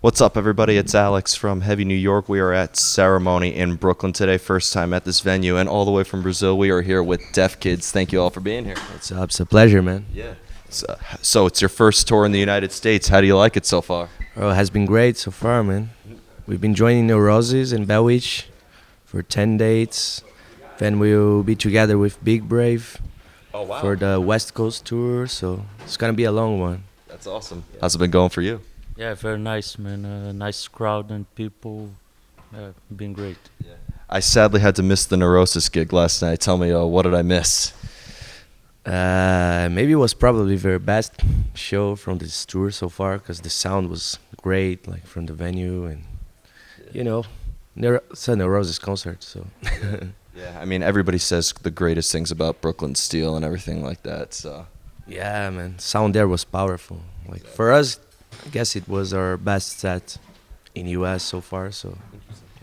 What's up, everybody? It's Alex from Heavy New York. We are at Ceremony in Brooklyn today, first time at this venue, and all the way from Brazil, we are here with Deaf Kids. Thank you all for being here. What's up? It's a pleasure, man. Yeah. So it's your first tour in the United States. How do you like it so far? Oh, it has been great so far, man. We've been joining Neurosis in Belwich for 10 dates. Then we'll be together with Big Brave Oh, wow. for the West Coast tour, so it's gonna be a long one. That's awesome. How's it been going for you? Yeah, very nice, man. Nice crowd and people. Been great. I sadly had to miss the Neurosis gig last night. Tell me, what did I miss? Maybe it was probably their best show from this tour so far because the sound was great, like from the venue, and you know, it's a Neurosis concert, so. Yeah, I mean, everybody says the greatest things about Brooklyn Steel and everything like that, so. Yeah, man, sound there was powerful. Like for us, I guess it was our best set in US so far. So,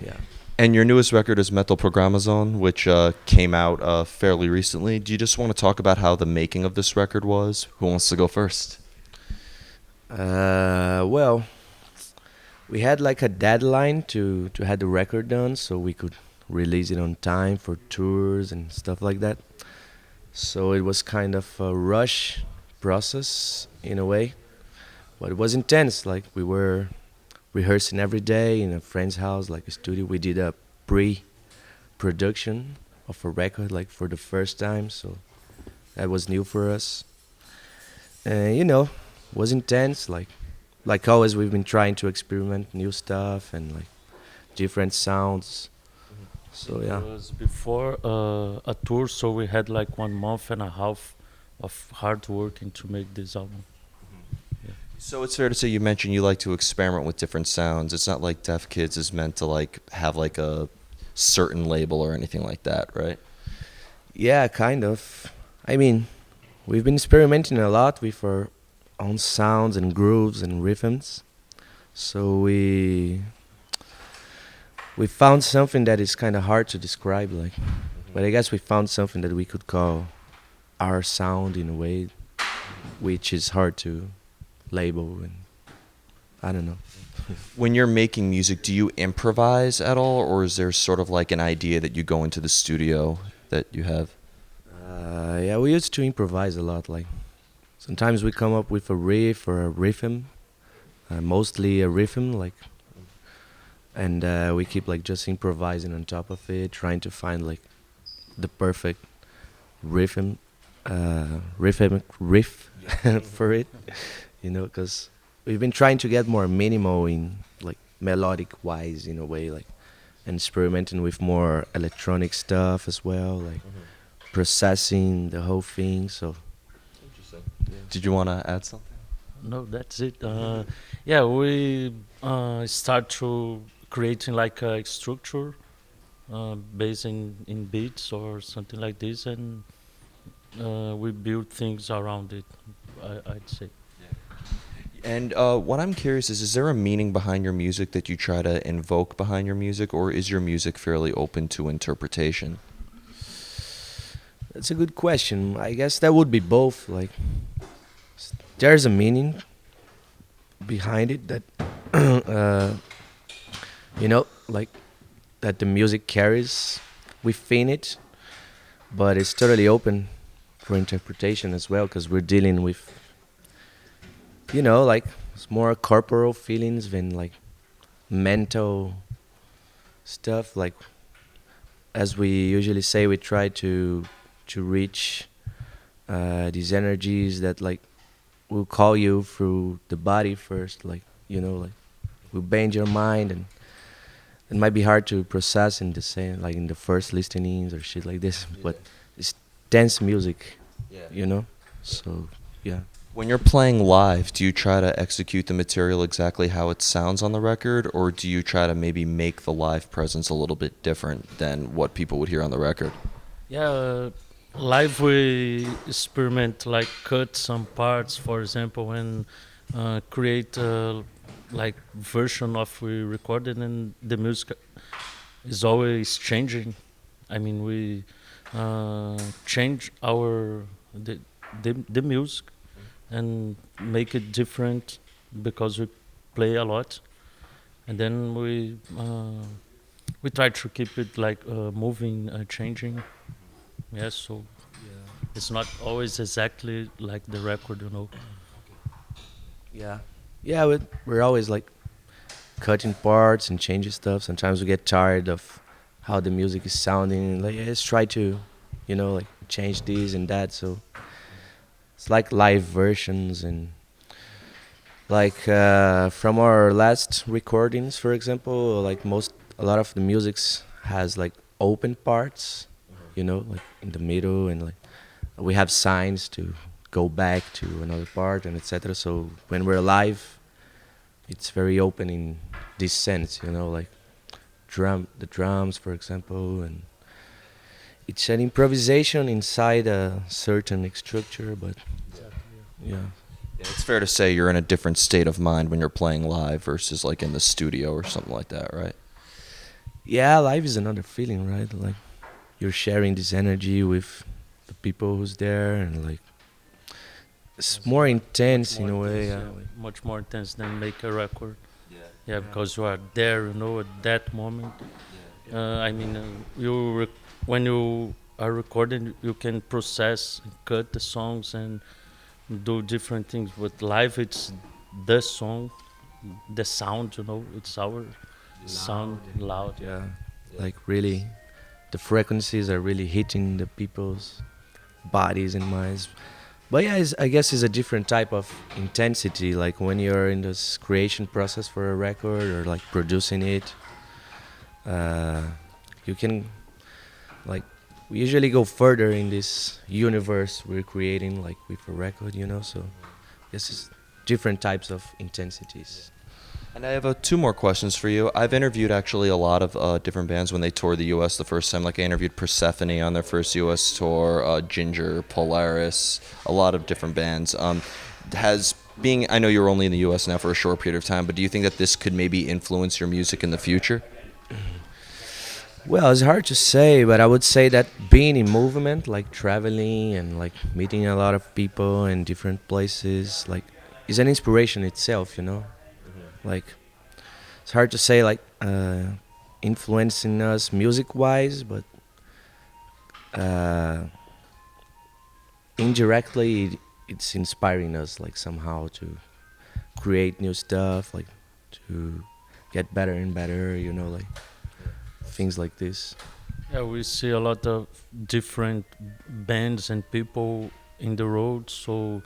yeah. And your newest record is Metal Programazon, which came out fairly recently. Do you just want to talk about how the making of this record was? Who wants to go first? Well, we had like a deadline to have the record done, so we could release it on time for tours and stuff like that. So it was kind of a rush process in a way. But it was intense. Like we were rehearsing every day in a friend's house, like a studio. We did a pre-production of a record, like for the first time. So that was new for us. And it was intense. Like always, we've been trying to experiment new stuff and like different sounds. So yeah. It was before a tour, so we had like 1 month and a half of hard working to make this album. So it's fair to say you mentioned you like to experiment with different sounds. It's not like Deaf Kids is meant to like have like a certain label or anything like that, right? Yeah, kind of. I mean, we've been experimenting a lot with our own sounds and grooves and rhythms. So we found something that is kind of hard to describe, like, but I guess we found something that we could call our sound in a way, which is hard to label, and I don't know. When you're making music, do you improvise at all, or is there sort of like an idea that you go into the studio that you have? Yeah, we used to improvise a lot. Like sometimes we come up with a riff or a rhythm, mostly a rhythm, like, and we keep like just improvising on top of it, trying to find like the perfect rhythm, rhythmic riff for it. Because we've been trying to get more minimal in like melodic wise in a way, like, and experimenting with more electronic stuff as well, like processing the whole thing. So Interesting. Did you want to add something? No, that's it. Yeah, we start to creating like a structure based in beats or something like this, and we build things around it. I'd say. And what I'm curious is there a meaning behind your music that you try to invoke behind your music, or is your music fairly open to interpretation? that's a good question. I guess that would be both. Like there's a meaning behind it that like that the music carries within it, but it's totally open for interpretation as well because we're dealing with like it's more corporal feelings than like mental stuff. Like as we usually say, we try to reach these energies that like will call you through the body first, like like will bend your mind, and it might be hard to process in the same like in the first listenings or shit like this, but it's dance music, so yeah. When you're playing live, do you try to execute the material exactly how it sounds on the record, or do you try to maybe make the live presence a little bit different than what people would hear on the record? Yeah, live we experiment like cut some parts, for example, and create like version of we recorded, and the music is always changing. I mean, we change the music and make it different because we play a lot. and then we try to keep it like moving, changing. Yes, so it's not always exactly like the record, you know. Yeah. Yeah, we're always like cutting parts and changing stuff. Sometimes we get tired of how the music is sounding. Like, yeah, let's try to, like change this and that. So it's like live versions and like from our last recordings, for example, like a lot of the musics has like open parts, like in the middle, and like we have signs to go back to another part and etc. So when we're live, it's very open in this sense, like the drums, for example, and it's an improvisation inside a certain structure, but yeah. Yeah, it's fair to say you're in a different state of mind when you're playing live versus like in the studio or something like that, right? Yeah, live is another feeling, right? Like you're sharing this energy with the people who's there, and like it's Yes, more much intense more in a way. intense, Yeah, yeah, like, much more intense than make a record. Yeah. Yeah, because you are there, you know, at that moment. I mean, when you are recording, you can process, cut the songs, and do different things. But live, it's the song, the sound. You know, it's our sound loud. yeah, like really, the frequencies are really hitting the people's bodies and minds. But yeah, I guess it's a different type of intensity. Like when you're in this creation process for a record or like producing it, uh, you can like we usually go further in this universe we're creating, like with a record. So this is different types of intensities. And I have two more questions for you. I've interviewed actually a lot of different bands when they toured the U.S. the first time. Like I interviewed Persephone on their first U.S. tour, Ginger, Polaris, a lot of different bands. I know you're only in the U.S. now for a short period of time, but do you think that this could maybe influence your music in the future? Well, it's hard to say, but I would say that being in movement, like traveling and like meeting a lot of people in different places, like is an inspiration itself. Like it's hard to say like influencing us music wise, but uh, indirectly it's inspiring us like somehow to create new stuff, like to get better and better, like things like this. Yeah, we see a lot of different bands and people in the road. So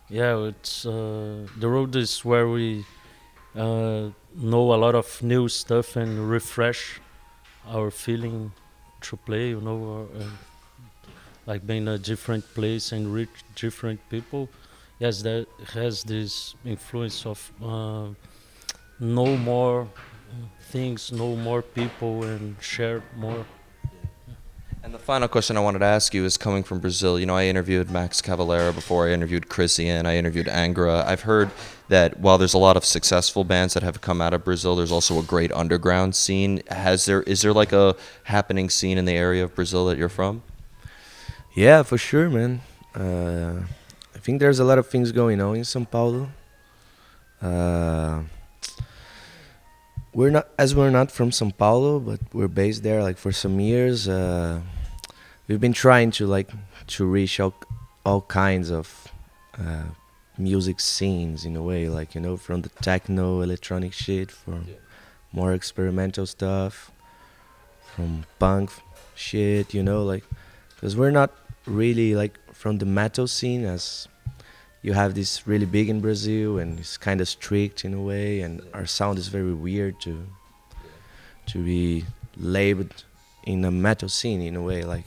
yeah, it's the road is where we know a lot of new stuff and refresh our feeling to play. You know, like being in a different place and reach different people. Yes, that has this influence of know more things, know more people, and share more. And the final question I wanted to ask you is coming from Brazil. You know, I interviewed Max Cavalera before. I interviewed Christian. I interviewed Angra. I've heard that while there's a lot of successful bands that have come out of Brazil, there's also a great underground scene. Is there like a happening scene in the area of Brazil that you're from? Yeah, for sure, man. I think there's a lot of things going on in São Paulo. Uh, we're not from São Paulo, but we're based there like for some years. We've been trying to reach all kinds of uh, music scenes in a way, like from the techno electronic shit, from more experimental stuff, from punk shit, like because we're not really like from the metal scene, as you have this really big in Brazil and it's kind of strict in a way, and our sound is very weird to be labeled in a metal scene in a way, like.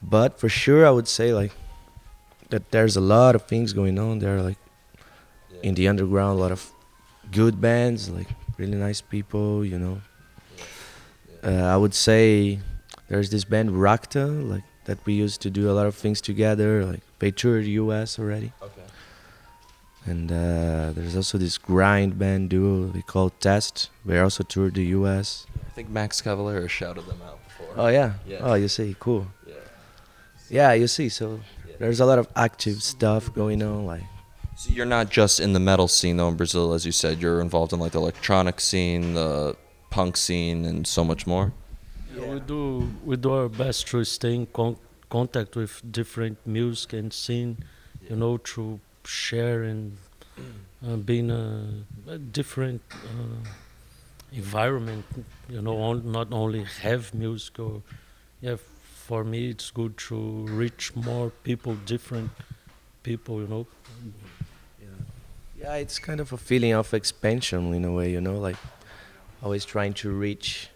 But for sure, I would say like that there's a lot of things going on there, like in the underground, a lot of good bands, like really nice people. I would say there's this band Rakta, like that we used to do a lot of things together. Like they toured U.S. already, Okay. and there's also this grind band duo they call Test. They also toured the U.S. I think Max Cavalera shouted them out before. Oh yeah. Yeah. Oh, you see, cool. Yeah. Yeah, you see. So Yeah. there's a lot of active stuff going on, like So you're not just in the metal scene though in Brazil, as you said. You're involved in like the electronic scene, the punk scene, and so much more. Yeah, we do our best to stay in contact with different music and scene, to share and being a different environment. Not only have music. Or, yeah, for me it's good to reach more people, different people. Yeah, it's kind of a feeling of expansion in a way, like always trying to reach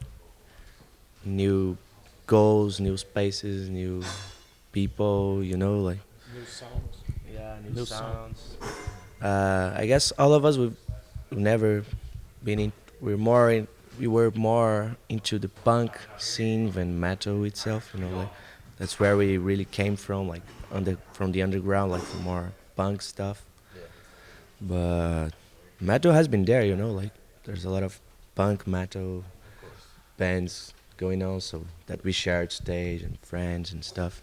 new goals, new spaces, new people, like New sounds. yeah, New sound. I guess all of us we've never been in. We were more into the punk scene than metal itself. Like that's where we really came from, like from the underground, like for more punk stuff. But metal has been there, like there's a lot of punk metal bands going on, so that we shared stage and friends and stuff.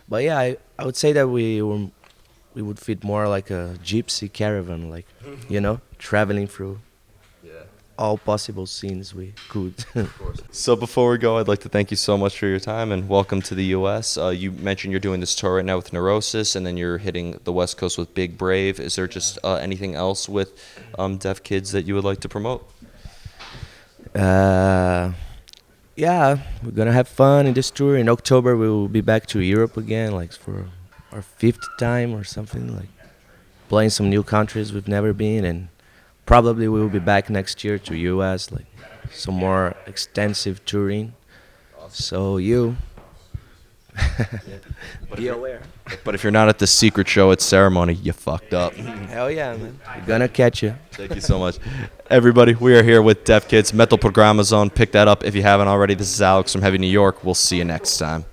But yeah, I would say that we would fit more like a gypsy caravan, like traveling through all possible scenes we could. So before we go, I'd like to thank you so much for your time and welcome to the U.S. You mentioned you're doing this tour right now with Neurosis, and then you're hitting the West Coast with Big Brave. Is there just anything else with Deaf Kids that you would like to promote? uh, yeah, we're gonna have fun in this tour. In October, we will be back to Europe again, like for our fifth time or something, like playing some new countries we've never been, and probably we will be back next year to US, like some more extensive touring. So be aware. But if you're not at the secret show at Ceremony, you fucked up. Hell yeah, man. We're gonna catch you. Thank you so much. Everybody, we are here with Deaf Kids, Metal Programa Zone. Pick that up if you haven't already. This is Alex from Heavy New York. We'll see you next time.